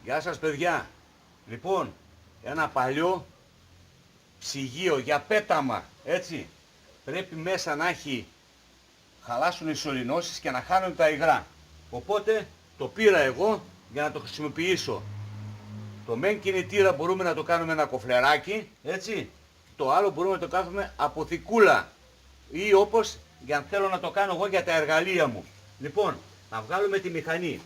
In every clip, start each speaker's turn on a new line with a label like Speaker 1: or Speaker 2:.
Speaker 1: Γεια σας παιδιά. Λοιπόν, ένα παλιό ψυγείο για πέταμα, έτσι. Πρέπει μέσα να έχει, χαλάσουν οι σωληνώσεις και να χάνουν τα υγρά. Οπότε το πήρα εγώ για να το χρησιμοποιήσω. Το μεν κινητήρα μπορούμε να το κάνουμε ένα κοφλεράκι, έτσι. Το άλλο μπορούμε να το κάνουμε αποθηκούλα. Ή όπως για αν θέλω να το κάνω εγώ για τα εργαλεία μου. Λοιπόν, να βγάλουμε τη μηχανή.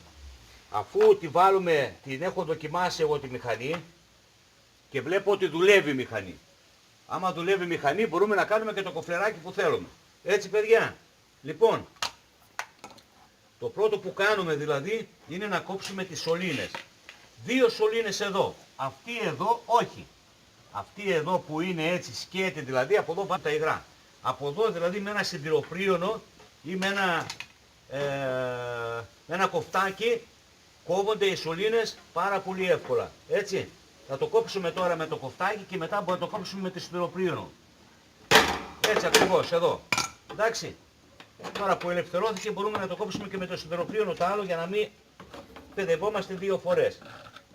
Speaker 1: Αφού τη βάλουμε, την έχω δοκιμάσει εγώ τη μηχανή και βλέπω ότι δουλεύει η μηχανή. Άμα δουλεύει η μηχανή μπορούμε να κάνουμε και το κοφλεράκι που θέλουμε. Έτσι παιδιά. Λοιπόν, το πρώτο που κάνουμε δηλαδή είναι να κόψουμε τις σωλήνες. Δύο σωλήνες εδώ. Αυτή εδώ όχι. Αυτή εδώ που είναι έτσι σκέτη δηλαδή, από εδώ πάνε τα υγρά. Από εδώ δηλαδή με ένα συντηροπρίωνο ή με ένα κοφτάκι κόβονται οι σωλήνες πάρα πολύ εύκολα. Έτσι. Θα το κόψουμε τώρα με το κοφτάκι και μετά μπορούμε να το κόψουμε με το συντηροπρίωνο. Έτσι ακριβώς εδώ. Εντάξει. Τώρα που ελευθερώθηκε μπορούμε να το κόψουμε και με το συντηροπρίωνο το άλλο για να μην παιδευόμαστε δύο φορές.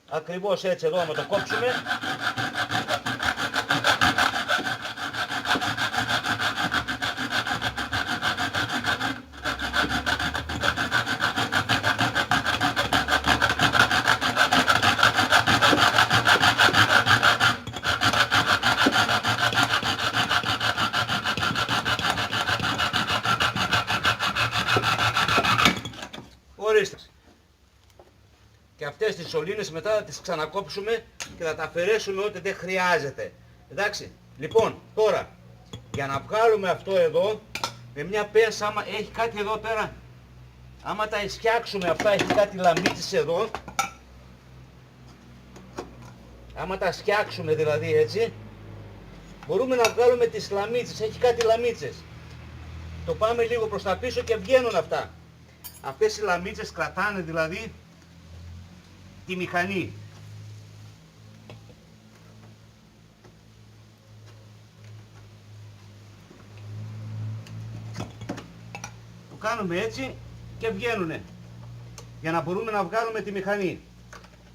Speaker 1: Ακριβώς έτσι εδώ να το κόψουμε. Ορίστε. Και αυτές τις σωλήνες μετά θα τις ξανακόψουμε και θα τα αφαιρέσουμε ό,τι δεν χρειάζεται. Εντάξει. Λοιπόν, τώρα, για να βγάλουμε αυτό εδώ, με μια πένσα, άμα έχει κάτι εδώ πέρα, άμα τα ισιάξουμε αυτά, έχει κάτι λαμίτσες εδώ, άμα τα σκιάξουμε δηλαδή έτσι, μπορούμε να βγάλουμε τις λαμίτσες, έχει κάτι λαμίτσες. Το πάμε λίγο προς τα πίσω και βγαίνουν αυτά. Αυτές οι λαμίτσες κρατάνε δηλαδή τη μηχανή. Το κάνουμε έτσι και βγαίνουνε. Για να μπορούμε να βγάλουμε τη μηχανή.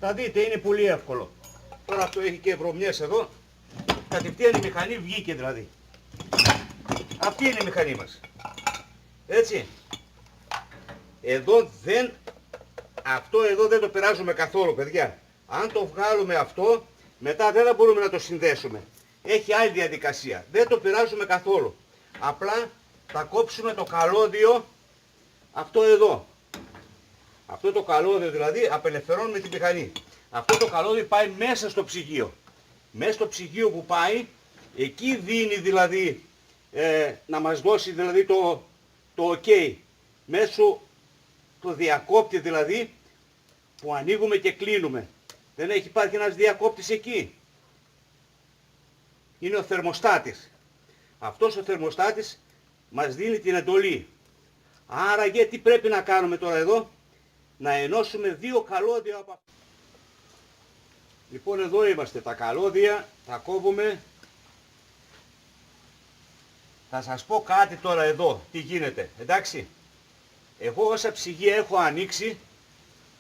Speaker 1: Θα δείτε είναι πολύ εύκολο. Τώρα αυτό έχει και βρωμιές εδώ. Κατευθείαν η μηχανή βγήκε δηλαδή. Αυτή είναι η μηχανή μας. Έτσι. Εδώ δεν, αυτό εδώ δεν το περάζουμε καθόλου παιδιά. Αν το βγάλουμε αυτό, μετά δεν θα μπορούμε να το συνδέσουμε. Έχει άλλη διαδικασία. Δεν το περάζουμε καθόλου. Απλά θα κόψουμε το καλώδιο, αυτό εδώ. Αυτό το καλώδιο δηλαδή απελευθερώνουμε τη μηχανή. Αυτό το καλώδιο πάει μέσα στο ψυγείο. Μέσα στο ψυγείο που πάει, εκεί δίνει δηλαδή, να μας δώσει δηλαδή το ok. Μέσω το διακόπτη δηλαδή που ανοίγουμε και κλείνουμε. Δεν έχει υπάρχει ένας διακόπτης εκεί. Είναι ο θερμοστάτης. Αυτός ο θερμοστάτης μας δίνει την εντολή. Άρα γιατί πρέπει να κάνουμε τώρα εδώ? Να ενώσουμε δύο καλώδια από... Λοιπόν εδώ είμαστε τα καλώδια, τα κόβουμε. Θα σας πω κάτι τώρα εδώ, τι γίνεται, εντάξει. Εγώ όσα ψυγεία έχω ανοίξει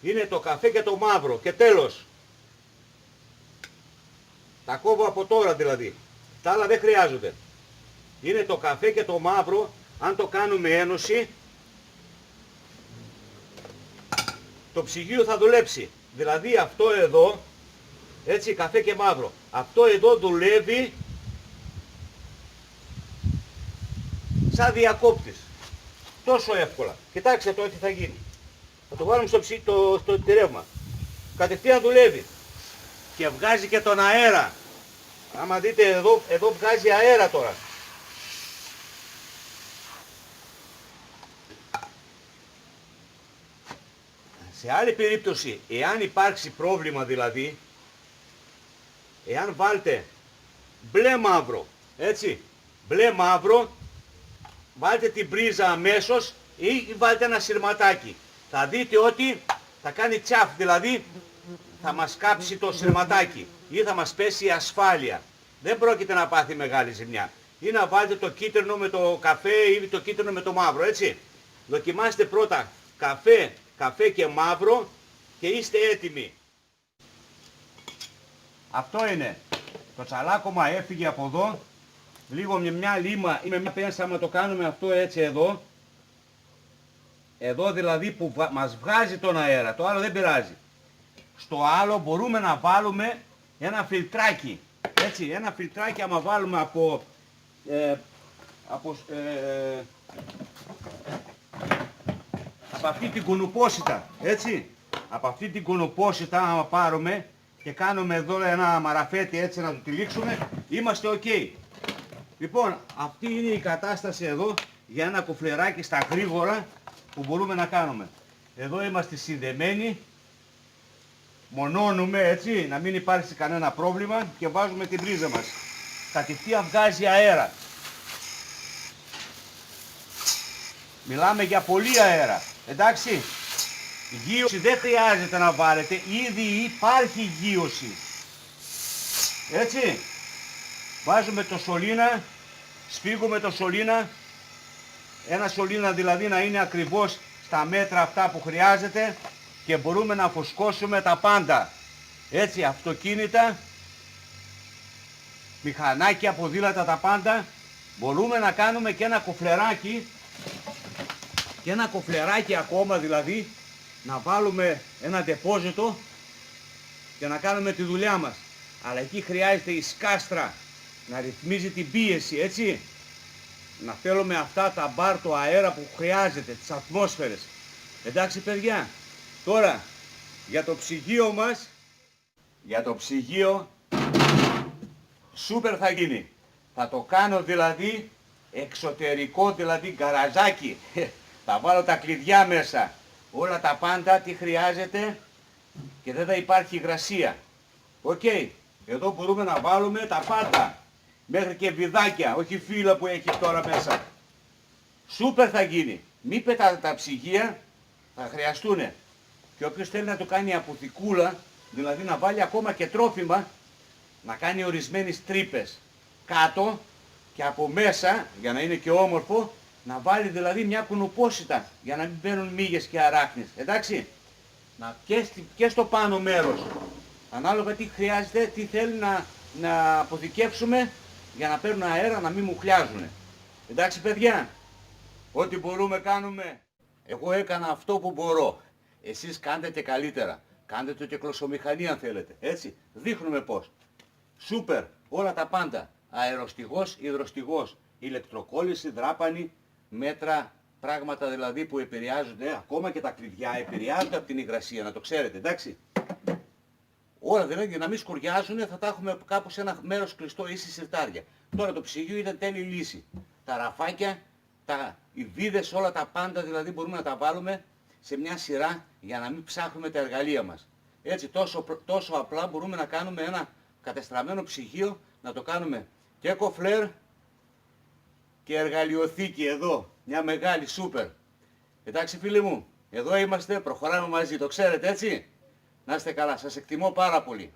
Speaker 1: είναι το καφέ και το μαύρο και τέλος. Τα κόβω από τώρα δηλαδή. Τα άλλα δεν χρειάζονται. Είναι το καφέ και το μαύρο, αν το κάνουμε ένωση, το ψυγείο θα δουλέψει. Δηλαδή αυτό εδώ, έτσι καφέ και μαύρο, αυτό εδώ δουλεύει σαν διακόπτης. Τόσο εύκολα. Κοιτάξτε τώρα τι θα γίνει. Θα το βάλουμε στο τηρεύμα. Κατευθείαν δουλεύει. Και βγάζει και τον αέρα. Άμα δείτε εδώ βγάζει αέρα τώρα. Σε άλλη περίπτωση, εάν υπάρξει πρόβλημα δηλαδή, εάν βάλτε μπλε μαύρο, έτσι, μπλε μαύρο, βάλτε την πρίζα αμέσως ή βάλτε ένα σειρματάκι. Θα δείτε ότι θα κάνει τσαφ, δηλαδή θα μας κάψει το σειρματάκι ή θα μας πέσει η ασφάλεια. Δεν πρόκειται να πάθει μεγάλη ζημιά. Ή να βάλετε το κίτρινο με το καφέ ή το κίτρινο με το μαύρο, έτσι. Δοκιμάστε πρώτα καφέ και μαύρο και είστε έτοιμοι. Αυτό είναι. Το τσαλάκωμα έφυγε από εδώ. Λίγο με μια λίμα ή με μια πένσα, άμα το κάνουμε αυτό έτσι εδώ. Εδώ δηλαδή που μας βγάζει τον αέρα. Το άλλο δεν πειράζει. Στο άλλο μπορούμε να βάλουμε ένα φιλτράκι. Έτσι, ένα φιλτράκι άμα βάλουμε από αυτή την κουνουπόσιτα, έτσι, από αυτή την κουνουπόσιτα άμα πάρουμε και κάνουμε εδώ ένα μαραφέτι έτσι να το τυλίξουμε, είμαστε ok. Λοιπόν, αυτή είναι η κατάσταση εδώ για ένα κουφλεράκι στα γρήγορα που μπορούμε να κάνουμε. Εδώ είμαστε συνδεμένοι, μονώνουμε έτσι, να μην υπάρξει κανένα πρόβλημα και βάζουμε την πρίζα μας. Κατευθείαν βγάζει αέρα. Μιλάμε για πολύ αέρα, εντάξει. Γείωση δεν χρειάζεται να βάλετε, ήδη υπάρχει γείωση. Έτσι. Βάζουμε το σωλήνα, σφίγγουμε το σωλήνα. Ένα σωλήνα δηλαδή να είναι ακριβώς στα μέτρα αυτά που χρειάζεται και μπορούμε να φουσκώσουμε τα πάντα. Έτσι, αυτοκίνητα, μηχανάκια, ποδήλατα, τα πάντα. Μπορούμε να κάνουμε και ένα κοφλεράκι, ακόμα δηλαδή, να βάλουμε ένα ντεπόζιτο και να κάνουμε τη δουλειά μας. Αλλά εκεί χρειάζεται η σκάστρα να ρυθμίζει την πίεση, έτσι. Να θέλουμε αυτά τα μπαρ, το αέρα που χρειάζεται, τις ατμόσφαιρες. Εντάξει παιδιά, τώρα για το ψυγείο μας, για το ψυγείο σούπερ θα γίνει. Θα το κάνω δηλαδή εξωτερικό, δηλαδή γκαραζάκι. Θα βάλω τα κλειδιά μέσα, όλα τα πάντα, τι χρειάζεται και δεν θα υπάρχει υγρασία. Οκ, εδώ μπορούμε να βάλουμε τα πάντα, μέχρι και βιδάκια, όχι φύλλα που έχει τώρα μέσα. Σούπερ θα γίνει. Μην πετάτε τα ψυγεία, θα χρειαστούν. Και όποιος θέλει να το κάνει αποθηκούλα, δηλαδή να βάλει ακόμα και τρόφιμα, να κάνει ορισμένες τρύπες κάτω και από μέσα, για να είναι και όμορφο, να βάλει δηλαδή μια κουνουπόσιτα, για να μην μπαίνουν μύγες και αράχνες. Εντάξει, και στο πάνω μέρος, ανάλογα τι χρειάζεται, τι θέλει να αποθηκεύσουμε, για να παίρνουν αέρα, να μην μουχλιάζουν. Εντάξει παιδιά, ό,τι μπορούμε κάνουμε. Εγώ έκανα αυτό που μπορώ. Εσείς κάντε και καλύτερα. Κάντε το και κλωσομηχανή αν θέλετε. Έτσι, δείχνουμε πώς. Σούπερ, όλα τα πάντα. Αεροστιγός, υδροστιγός, ηλεκτροκόλληση, δράπανη, μέτρα, πράγματα δηλαδή που επηρεάζονται, ακόμα και τα κλειδιά επηρεάζονται από την υγρασία, να το ξέρετε, εντάξει. Όλα δηλαδή για να μην σκουριάζουν θα τα έχουμε κάπου σε ένα μέρος κλειστό ή σε σιρτάρια. Τώρα το ψυγείο ήταν τέλειη λύση. Τα ραφάκια, οι βίδες, όλα τα πάντα δηλαδή μπορούμε να τα βάλουμε σε μια σειρά για να μην ψάχνουμε τα εργαλεία μας. Έτσι τόσο απλά μπορούμε να κάνουμε ένα κατεστραμμένο ψυγείο, να το κάνουμε και κοφλέρ και εργαλειοθήκη εδώ. Μια μεγάλη σούπερ. Εντάξει φίλοι μου, εδώ είμαστε, προχωράμε μαζί, το ξέρετε έτσι. Να είστε καλά, σας εκτιμώ πάρα πολύ.